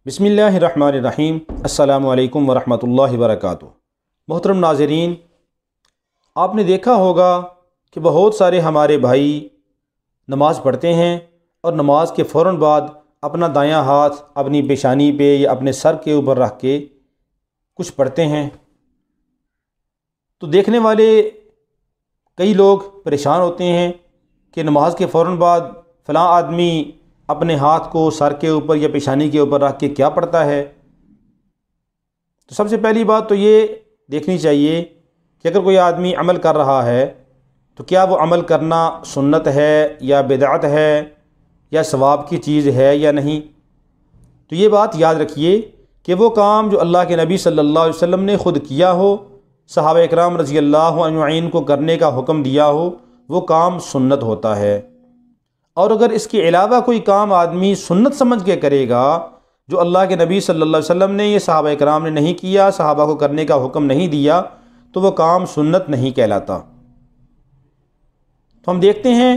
बिस्मिल्लाहिर्रहमानिर्रहीम। अस्सलामु अलैकुम वरहमतुल्लाहि वबरकातुहू। मोहतरम नाज़रीन, आपने देखा होगा कि बहुत सारे हमारे भाई नमाज़ पढ़ते हैं और नमाज के फ़ौरन बाद अपना दायां हाथ अपनी पेशानी पे या अपने सर के ऊपर रख के कुछ पढ़ते हैं। तो देखने वाले कई लोग परेशान होते हैं कि नमाज के फ़ौरन बाद फ़लाँ आदमी अपने हाथ को सर के ऊपर या पेशानी के ऊपर रख के क्या पढ़ता है। तो सबसे पहली बात तो ये देखनी चाहिए कि अगर कोई आदमी अमल कर रहा है तो क्या वो अमल करना सुन्नत है या बिदअत है या सवाब की चीज़ है या नहीं। तो ये बात याद रखिए कि वो काम जो अल्लाह के नबी सल्लल्लाहु अलैहि वसल्लम ने ख़ुद किया हो, सहाबा इकराम रज़ी अल्लाह अजमईन को करने का हुक्म दिया हो, वो काम सुन्नत होता है। और अगर इसके अलावा कोई काम आदमी सुन्नत समझ के करेगा जो अल्लाह के नबी सल्लल्लाहु अलैहि वसल्लम ने, ये सहाबा इकराम ने नहीं किया, सहाबा को करने का हुक्म नहीं दिया, तो वो काम सुन्नत नहीं कहलाता। तो हम देखते हैं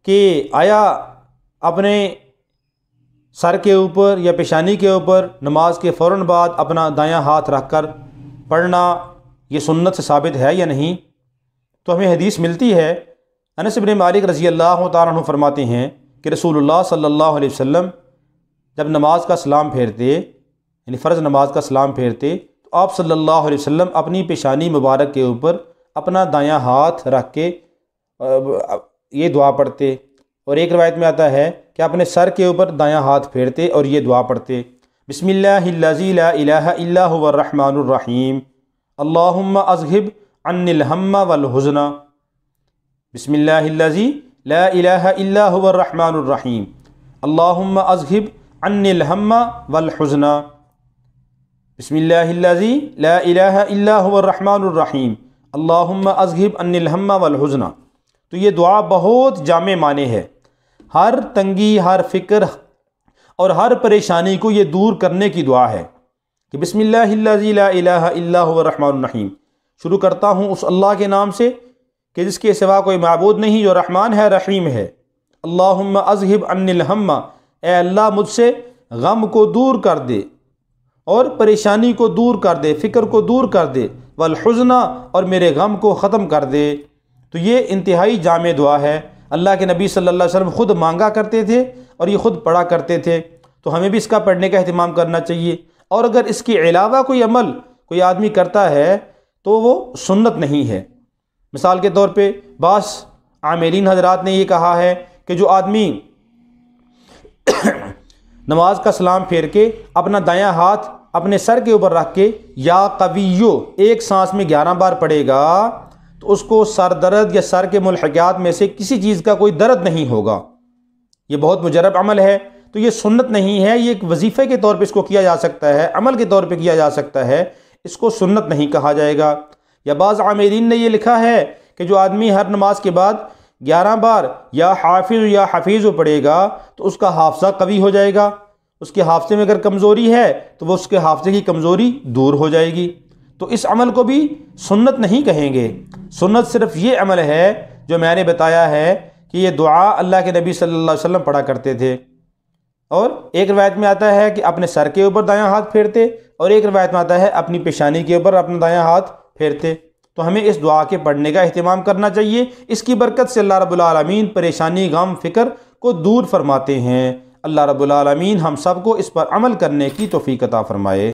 कि आया अपने सर के ऊपर या पेशानी के ऊपर नमाज के फ़ौरन बाद अपना दायां हाथ रख कर पढ़ना ये सुन्नत से साबित है या नहीं। तो हमें हदीस मिलती है, अनस इब्न मालिक रज़ी अल्लाह तआला अन्हु फरमाते हैं कि रसूलुल्लाह सल्लल्लाहु अलैहि वसल्लम जब नमाज का सलाम फेरते, यानी फ़र्ज़ नमाज का सलाम फेरते, तो आप सल्लल्लाहु अलैहि वसल्लम अपनी पेशानी मुबारक के ऊपर अपना दायां हाथ रख के ये दुआ पढ़ते। और एक रवायत में आता है कि अपने सर के ऊपर दायां हाथ फेरते और ये दुआ पढ़ते, बिस्मिल्लाहिल्लज़ी ला इलाहा इल्ला हुवर रहमानुर रहीम, अल्लाहुम्मा अज़हिब अन्निल हम्मा वल हुज़्ना, बिस्मिल्लाहिल्लज़ी ला इलाहा इल्ला हुवर रहमानुर रहीम, अल्लाहुम्मा अज़हिब अन्निल हम्मा वल हुज़्ना, बिस्मिल्लाहिल्लज़ी ला इलाहा इल्ला हुवर रहमानुर रहीम, अल्लाहुम्मा अज़हिब अन्निल हम्मा वल हुज़्ना। तो ये दुआ बहुत जामे माने है, हर तंगी, हर फ़िक्र और हर परेशानी को ये दूर करने की दुआ है कि बिस्मिल्लाहिल्लज़ी ला इलाहा इल्ला हुवर रहमानुर रहीम, शुरू करता हूँ उस अल्लाह के नाम से कि जिसके सिवा कोई माबूद नहीं, जो रहमान है रहीम है। अल्लाहुम्मा अज़हिब अन्निल हम्मा, ए अल्लाह मुझसे गम को दूर कर दे और परेशानी को दूर कर दे, फ़िक्र को दूर कर दे, वल हुज़्ना, और मेरे गम को ख़त्म कर दे। तो ये इंतहाई जामे दुआ है, अल्लाह के नबी सल्लल्लाहु अलैहि वसल्लम ख़ुद मांगा करते थे और ये ख़ुद पढ़ा करते थे। तो हमें भी इसका पढ़ने का अहतमाम करना चाहिए। और अगर इसके अलावा कोई अमल कोई आदमी करता है तो वो सुन्नत नहीं है। मिसाल के तौर पे बास आमिलीन हजरात ने ये कहा है कि जो आदमी नमाज का सलाम फेर के अपना दायां हाथ अपने सर के ऊपर रख के या कवियो एक सांस में 11 बार पढ़ेगा तो उसको सर दर्द या सर के मुल्हक़ात में से किसी चीज़ का कोई दर्द नहीं होगा। ये बहुत मुजरब अमल है, तो ये सुन्नत नहीं है। ये एक वजीफ़े के तौर पे इसको किया जा सकता है, अमल के तौर पे किया जा सकता है, इसको सुन्नत नहीं कहा जाएगा। या बाज़ आमिलीन ने ये लिखा है कि जो आदमी हर नमाज के बाद 11 बार या हाफिज़ या हफीज़ पढ़ेगा तो उसका हाफ़ज़ा कवी हो जाएगा, उसके हाफ़ज़े में अगर कमज़ोरी है तो वो उसके हाफ़ज़े की कमज़ोरी दूर हो जाएगी। तो इस अमल को भी सुन्नत नहीं कहेंगे। सुन्नत सिर्फ़ ये अमल है जो मैंने बताया है कि ये दुआ अल्लाह के नबी सल्लल्लाहु अलैहि वसल्लम पढ़ा करते थे। और एक रवायत में आता है कि अपने सर के ऊपर दायां हाथ फेरते, और एक रवायत में आता है अपनी पेशानी के ऊपर अपना दायां हाथ फेरते। तो हमें इस दुआ के पढ़ने का अहतमाम करना चाहिए। इसकी बरकत से अल्लाह रब्बुल आलमीन परेशानी, गम, फ़िक्र को दूर फरमाते हैं। अल्लाह रब्बुल आलमीन हम सब को इस पर अमल करने की तौफ़ीक़ अता फ़रमाए।